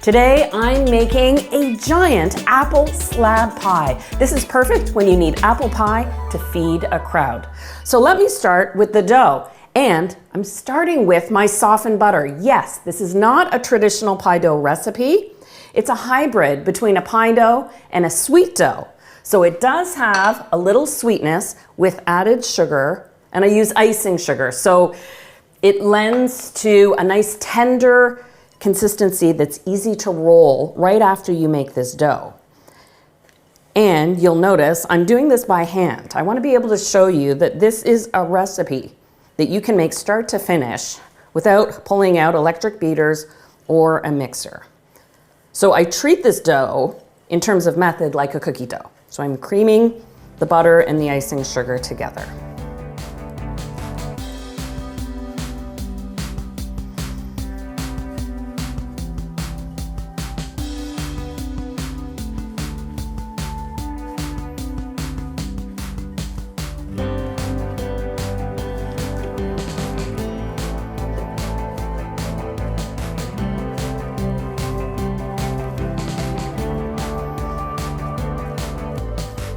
Today I'm making a giant apple slab pie. This is perfect when you need apple pie to feed a crowd. So let me start with the dough. And I'm starting with my softened butter. Yes, this is not a traditional pie dough recipe. It's a hybrid between a pie dough and a sweet dough. So it does have a little sweetness with added sugar, and I use icing sugar. So it lends to a nice tender consistency that's easy to roll right after you make this dough. And you'll notice I'm doing this by hand. I want to be able to show you that this is a recipe that you can make start to finish without pulling out electric beaters or a mixer. So I treat this dough in terms of method like a cookie dough. So I'm creaming the butter and the icing sugar together.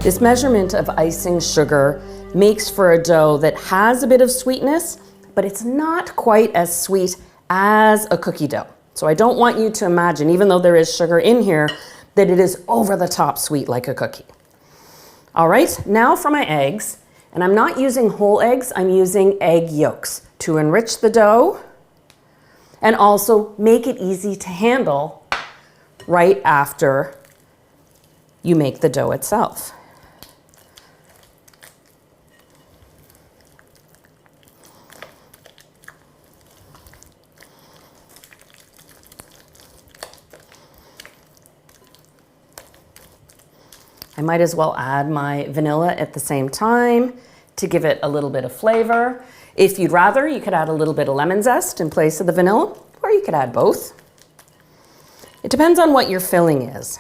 This measurement of icing sugar makes for a dough that has a bit of sweetness, but it's not quite as sweet as a cookie dough. So I don't want you to imagine, even though there is sugar in here, that it is over the top sweet like a cookie. All right, now for my eggs. And I'm not using whole eggs, I'm using egg yolks to enrich the dough and also make it easy to handle right after you make the dough itself. I might as well add my vanilla at the same time to give it a little bit of flavor. If you'd rather, you could add a little bit of lemon zest in place of the vanilla, or you could add both. It depends on what your filling is.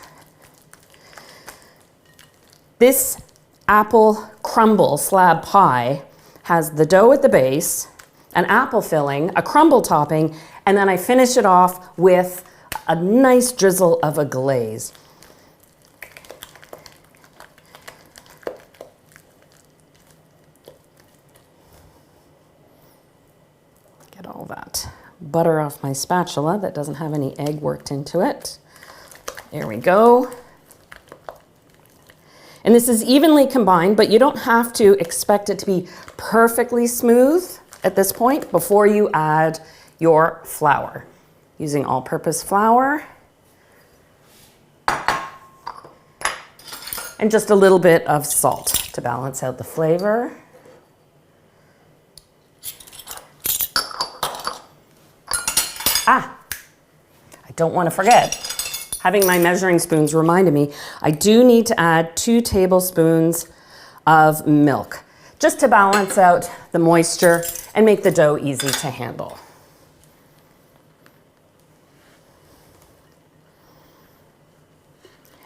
This apple crumble slab pie has the dough at the base, an apple filling, a crumble topping, and then I finish it off with a nice drizzle of a glaze. Get all that butter off my spatula that doesn't have any egg worked into it. There we go. And this is evenly combined, but you don't have to expect it to be perfectly smooth at this point before you add your flour. Using all-purpose flour. And just a little bit of salt to balance out the flavor. I don't want to forget. Having my measuring spoons reminded me, I do need to add 2 tablespoons of milk, just to balance out the moisture and make the dough easy to handle.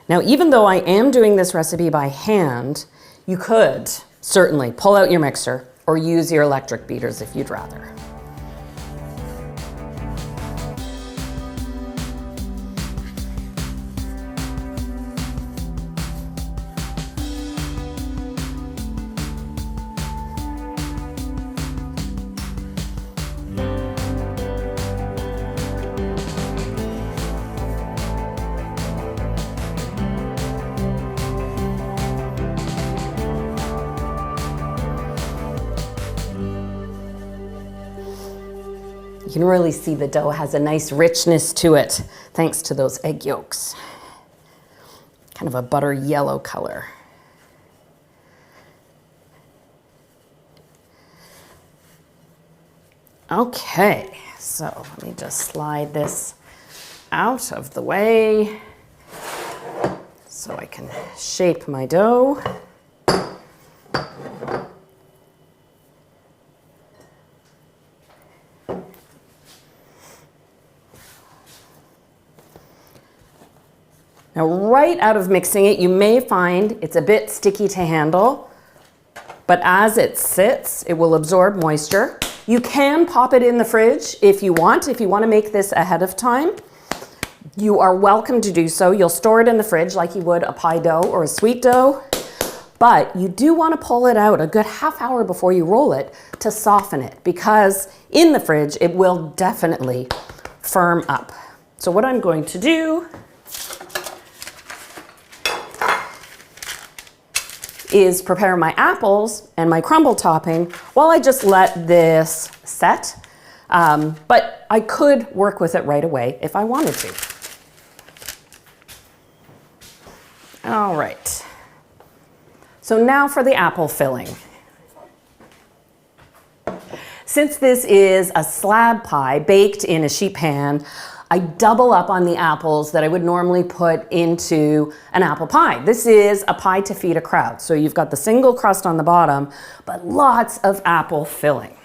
Now, even though I am doing this recipe by hand, you could certainly pull out your mixer or use your electric beaters if you'd rather. You can really see the dough has a nice richness to it, thanks to those egg yolks. Kind of a butter yellow color. Okay, so let me just slide this out of the way so I can shape my dough. Now, right out of mixing it, you may find it's a bit sticky to handle, but as it sits, it will absorb moisture. You can pop it in the fridge if you want to make this ahead of time, You are welcome to do so. You'll store it in the fridge like you would a pie dough or a sweet dough, but you do want to pull it out a good half hour before you roll it to soften it, because in the fridge it will definitely firm up. So what I'm going to do is prepare my apples and my crumble topping while I just let this set. But I could work with it right away if I wanted to. All right. So now for the apple filling. Since this is a slab pie baked in a sheet pan, I double up on the apples that I would normally put into an apple pie. This is a pie to feed a crowd. So you've got the single crust on the bottom, but lots of apple filling.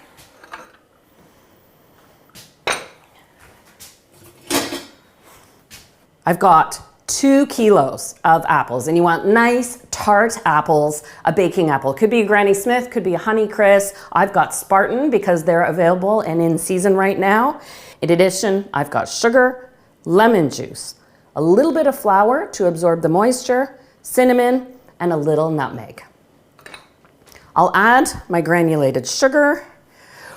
I've got 2 kilos of apples, and you want nice tart apples. A baking apple could be a Granny Smith, could be a Honeycrisp. I've got Spartan because they're available and in season right now. In addition, I've got sugar, lemon juice, a little bit of flour to absorb the moisture, cinnamon, and a little nutmeg. I'll add my granulated sugar,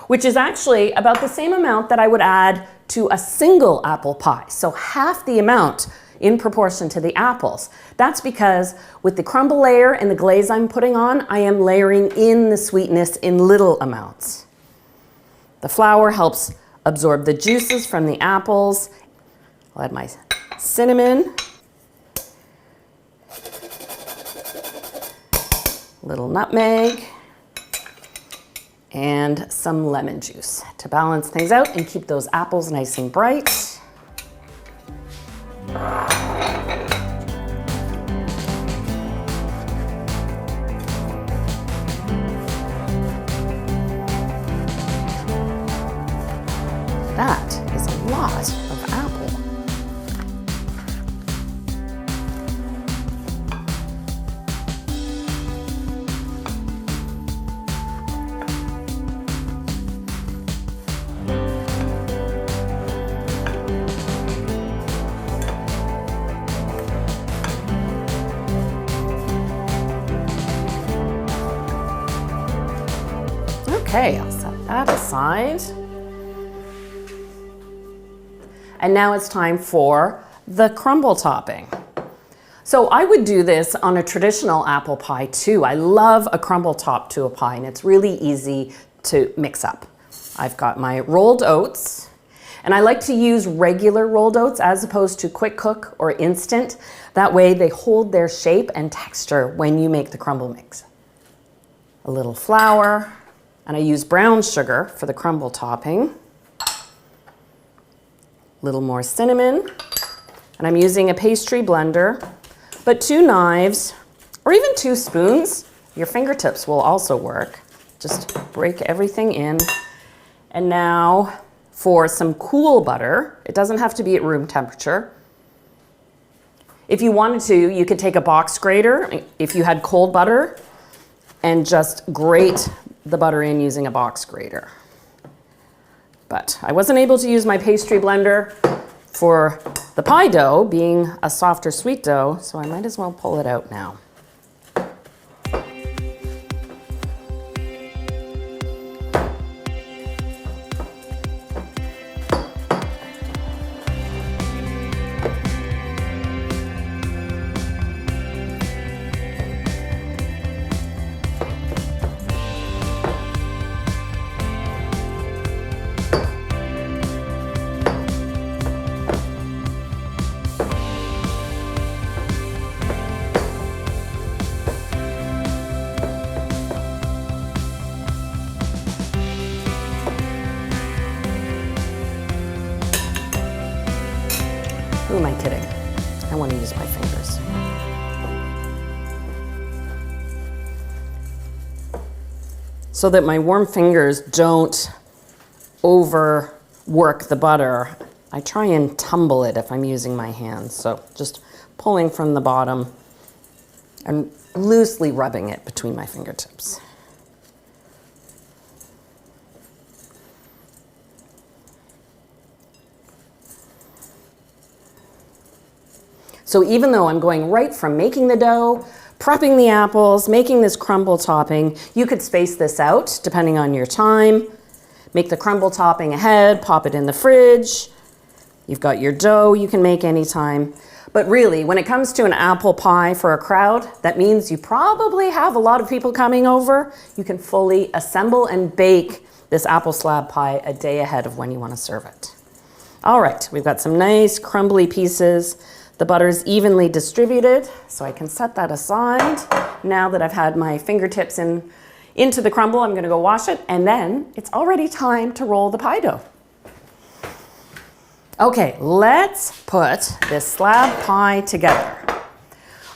which is actually about the same amount that I would add to a single apple pie. So half the amount in proportion to the apples. That's because with the crumble layer and the glaze I'm putting on, I am layering in the sweetness in little amounts. The flour helps absorb the juices from the apples. I'll add my cinnamon, little nutmeg, and some lemon juice to balance things out and keep those apples nice and bright. That is a lot of apple. Okay, I'll set that aside. And now it's time for the crumble topping. So I would do this on a traditional apple pie too. I love a crumble top to a pie, and it's really easy to mix up. I've got my rolled oats, and I like to use regular rolled oats as opposed to quick cook or instant. That way they hold their shape and texture when you make the crumble mix. A little flour, and I use brown sugar for the crumble topping. Little more cinnamon, and I'm using a pastry blender, but 2 knives or even 2 spoons, your fingertips will also work. Just break everything in. And now for some cool butter. It doesn't have to be at room temperature. If you wanted to, you could take a box grater if you had cold butter and just grate the butter in using a box grater. But I wasn't able to use my pastry blender for the pie dough, being a softer sweet dough, so I might as well pull it out now. Who am I kidding? I want to use my fingers. So that my warm fingers don't overwork the butter, I try and tumble it if I'm using my hands. So just pulling from the bottom and loosely rubbing it between my fingertips. So even though I'm going right from making the dough, prepping the apples, making this crumble topping, you could space this out depending on your time. Make the crumble topping ahead, pop it in the fridge. You've got your dough you can make anytime. But really, when it comes to an apple pie for a crowd, that means you probably have a lot of people coming over. You can fully assemble and bake this apple slab pie a day ahead of when you want to serve it. All right, we've got some nice crumbly pieces. The butter's evenly distributed, so I can set that aside. Now that I've had my fingertips into the crumble, I'm gonna go wash it, and then it's already time to roll the pie dough. Okay, let's put this slab pie together.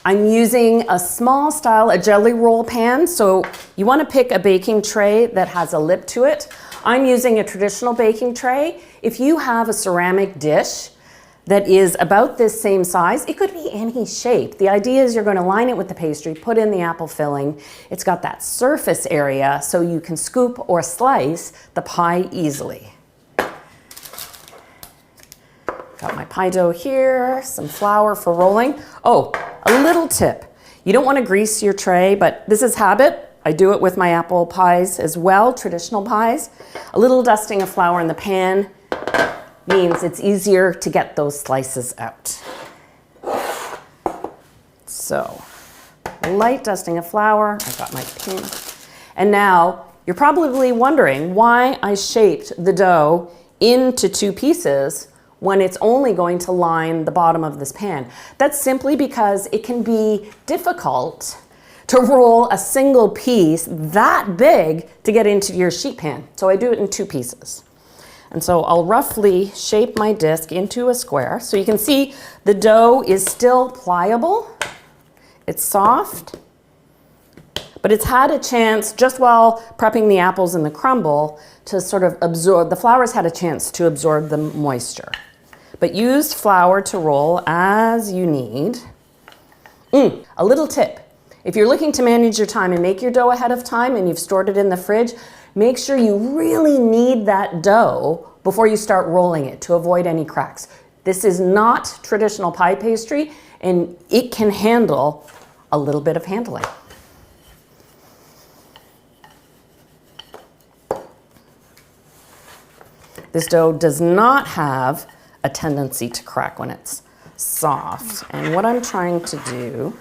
I'm using a small style, a jelly roll pan, so you want to pick a baking tray that has a lip to it. I'm using a traditional baking tray. If you have a ceramic dish that is about this same size, it could be any shape. The idea is you're going to line it with the pastry, put in the apple filling. It's got that surface area so you can scoop or slice the pie easily. Got my pie dough here, some flour for rolling. Oh, a little tip. You don't want to grease your tray, but this is habit. I do it with my apple pies as well, traditional pies. A little dusting of flour in the pan means it's easier to get those slices out. So, light dusting of flour. I've got my pin. And now, you're probably wondering why I shaped the dough into two pieces when it's only going to line the bottom of this pan. That's simply because it can be difficult to roll a single piece that big to get into your sheet pan. So I do it in two pieces. And so I'll roughly shape my disc into a square. So you can see the dough is still pliable. It's soft, but it's had a chance, just while prepping the apples and the crumble, to sort of absorb, the flour's had a chance to absorb the moisture. But use flour to roll as you need. A little tip. If you're looking to manage your time and make your dough ahead of time and you've stored it in the fridge, make sure you really knead that dough before you start rolling it to avoid any cracks. This is not traditional pie pastry, and it can handle a little bit of handling. This dough does not have a tendency to crack when it's soft. And what I'm trying to do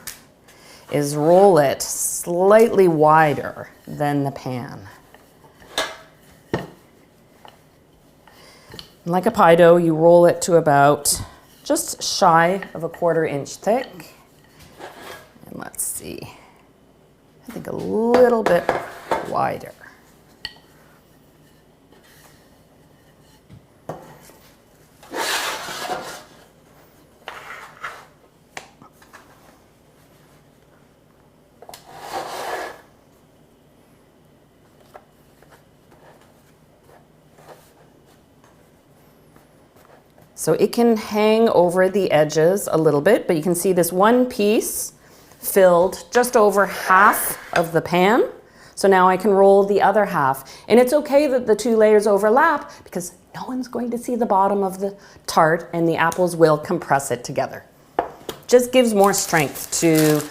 is roll it slightly wider than the pan. Like a pie dough, you roll it to about just shy of a 1/4 inch thick. And let's see, I think a little bit wider. So it can hang over the edges a little bit, but you can see this one piece filled just over half of the pan. So now I can roll the other half. And it's okay that the two layers overlap because no one's going to see the bottom of the tart and the apples will compress it together. Just gives more strength to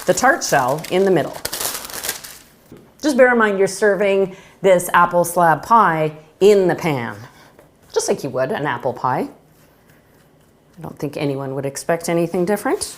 the tart shell in the middle. Just bear in mind you're serving this apple slab pie in the pan, just like you would an apple pie. I don't think anyone would expect anything different.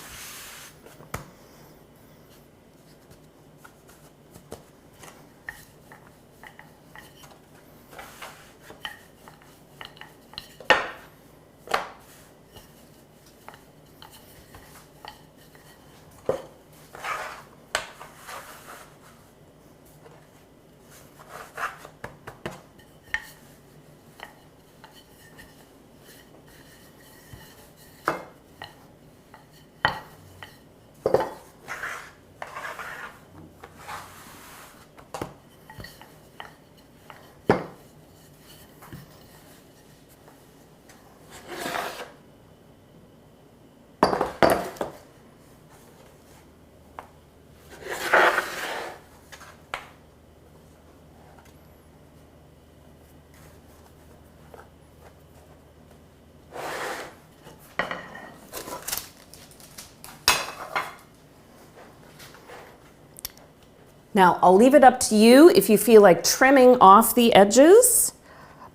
Now, I'll leave it up to you if you feel like trimming off the edges,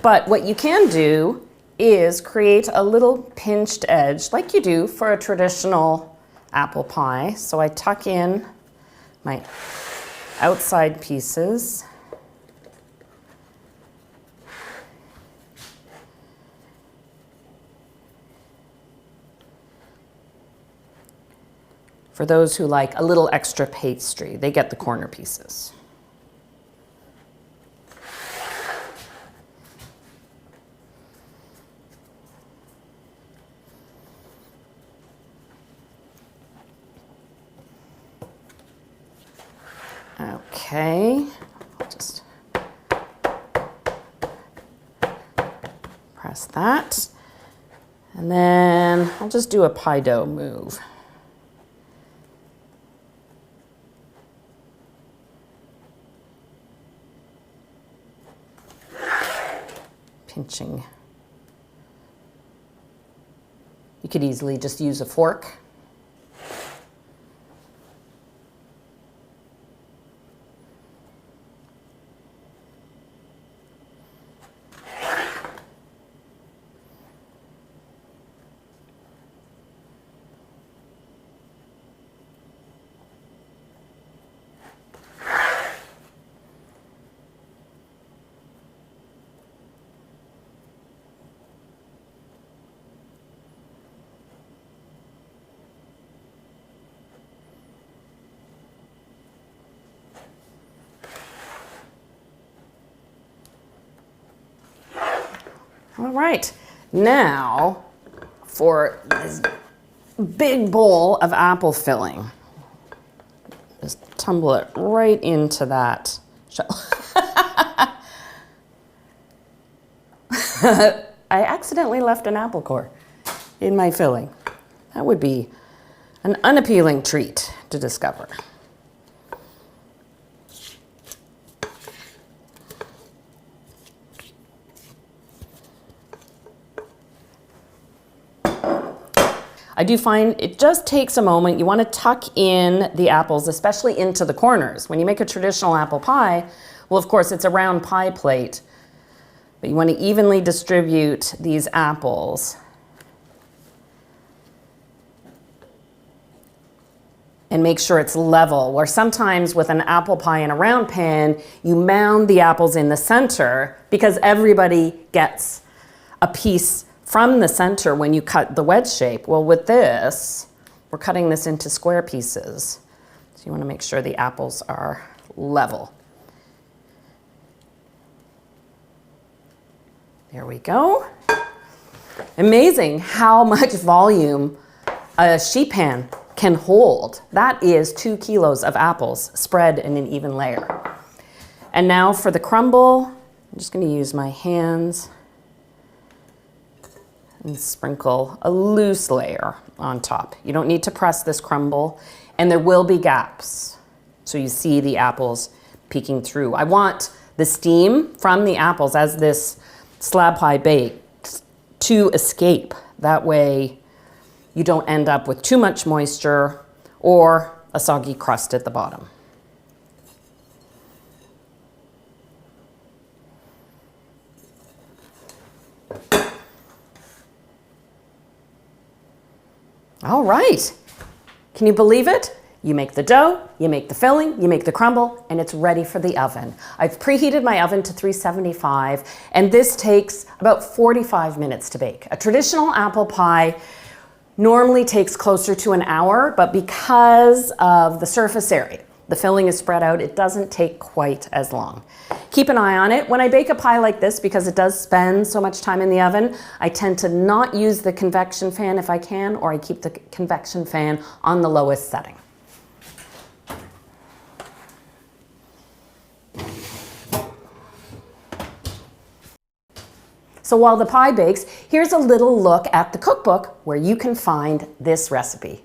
but what you can do is create a little pinched edge like you do for a traditional apple pie. So I tuck in my outside pieces. For those who like a little extra pastry, they get the corner pieces. Okay, I'll just press that. And then I'll just do a pie dough move. Pinching. You could easily just use a fork. All right, now for this big bowl of apple filling. Just tumble it right into that shell. I accidentally left an apple core in my filling. That would be an unappealing treat to discover. I do find it just takes a moment. You want to tuck in the apples, especially into the corners. When you make a traditional apple pie, well, of course, it's a round pie plate, but you want to evenly distribute these apples. And make sure it's level, where sometimes with an apple pie in a round pan, you mound the apples in the center because everybody gets a piece from the center when you cut the wedge shape. Well, with this, we're cutting this into square pieces. So you want to make sure the apples are level. There we go. Amazing how much volume a sheet pan can hold. That is 2 kilos of apples spread in an even layer. And now for the crumble, I'm just going to use my hands and sprinkle a loose layer on top. You don't need to press this crumble, and there will be gaps. So you see the apples peeking through. I want the steam from the apples as this slab pie bakes to escape. That way you don't end up with too much moisture or a soggy crust at the bottom. All right, can you believe it? You make the dough, you make the filling, you make the crumble, and it's ready for the oven. I've preheated my oven to 375, and this takes about 45 minutes to bake. A traditional apple pie normally takes closer to an hour, but because of the surface area, the filling is spread out, it doesn't take quite as long. Keep an eye on it. When I bake a pie like this, because it does spend so much time in the oven, I tend to not use the convection fan if I can, or I keep the convection fan on the lowest setting. So while the pie bakes, here's a little look at the cookbook where you can find this recipe.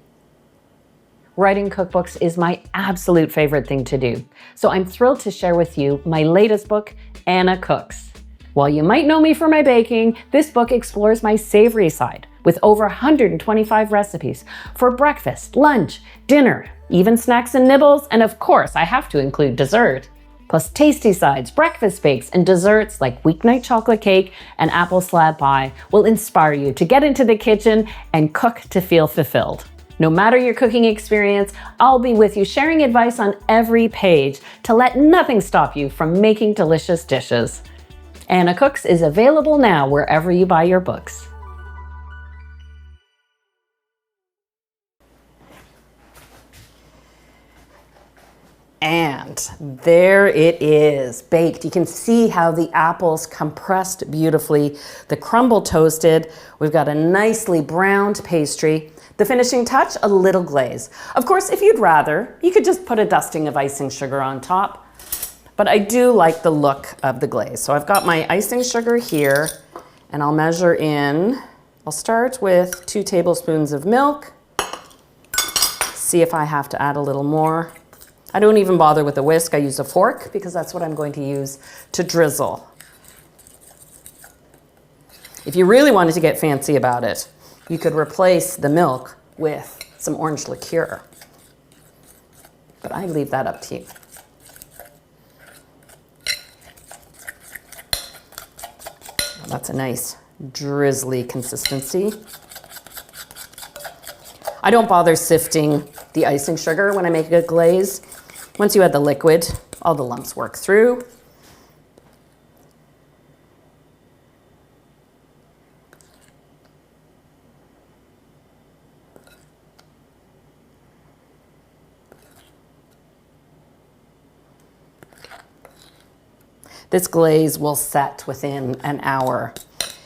Writing cookbooks is my absolute favorite thing to do. So I'm thrilled to share with you my latest book, Anna Cooks. While you might know me for my baking, this book explores my savory side. with over 125 recipes for breakfast, lunch, dinner, even snacks and nibbles, and of course, I have to include dessert. Plus tasty sides, breakfast bakes, and desserts like weeknight chocolate cake and apple slab pie will inspire you to get into the kitchen and cook to feel fulfilled. No matter your cooking experience, I'll be with you sharing advice on every page to let nothing stop you from making delicious dishes. Anna Cooks is available now wherever you buy your books. And there it is, baked. You can see how the apples compressed beautifully, the crumble toasted. We've got a nicely browned pastry. The finishing touch, a little glaze. Of course, if you'd rather, you could just put a dusting of icing sugar on top, but I do like the look of the glaze. So I've got my icing sugar here, and I'll measure in. I'll start with 2 tablespoons of milk. See if I have to add a little more. I don't even bother with a whisk, I use a fork because that's what I'm going to use to drizzle. If you really wanted to get fancy about it, you could replace the milk with some orange liqueur. But I leave that up to you. That's a nice drizzly consistency. I don't bother sifting the icing sugar when I make a glaze. Once you add the liquid, all the lumps work through. This glaze will set within an hour.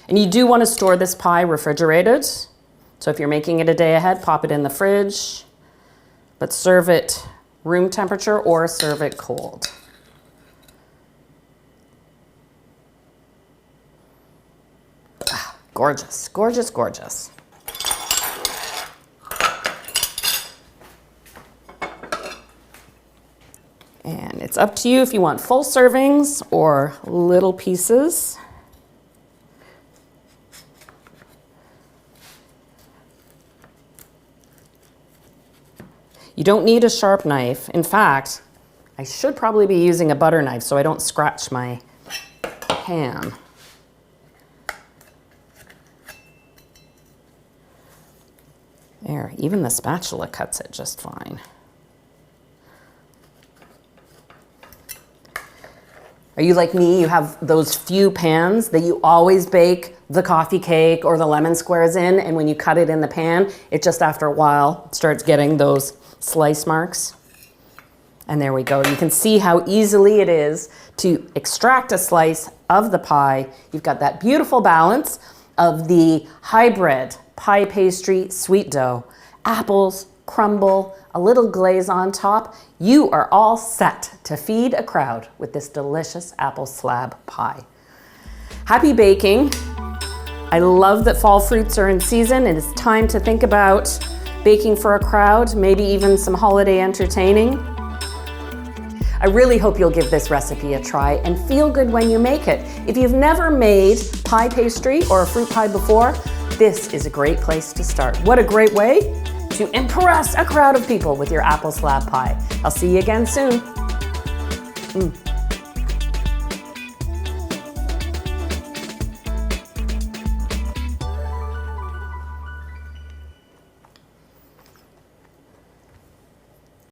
And you do want to store this pie refrigerated. So if you're making it a day ahead, pop it in the fridge, but serve it room temperature or serve it cold. Ah, gorgeous, gorgeous, gorgeous. And it's up to you if you want full servings or little pieces. You don't need a sharp knife. In fact, I should probably be using a butter knife so I don't scratch my pan. There, even the spatula cuts it just fine. Are you like me? You have those few pans that you always bake the coffee cake or the lemon squares in, and when you cut it in the pan, it just after a while starts getting those slice marks. And there we go. You can see how easily it is to extract a slice of the pie. You've got that beautiful balance of the hybrid pie pastry sweet dough, apples, crumble, a little glaze on top. You are all set to feed a crowd with this delicious apple slab pie. Happy baking. I love that fall fruits are in season and it's time to think about baking for a crowd, maybe even some holiday entertaining. I really hope you'll give this recipe a try and feel good when you make it. If you've never made pie pastry or a fruit pie before, this is a great place to start. What a great way to impress a crowd of people with your apple slab pie. I'll see you again soon.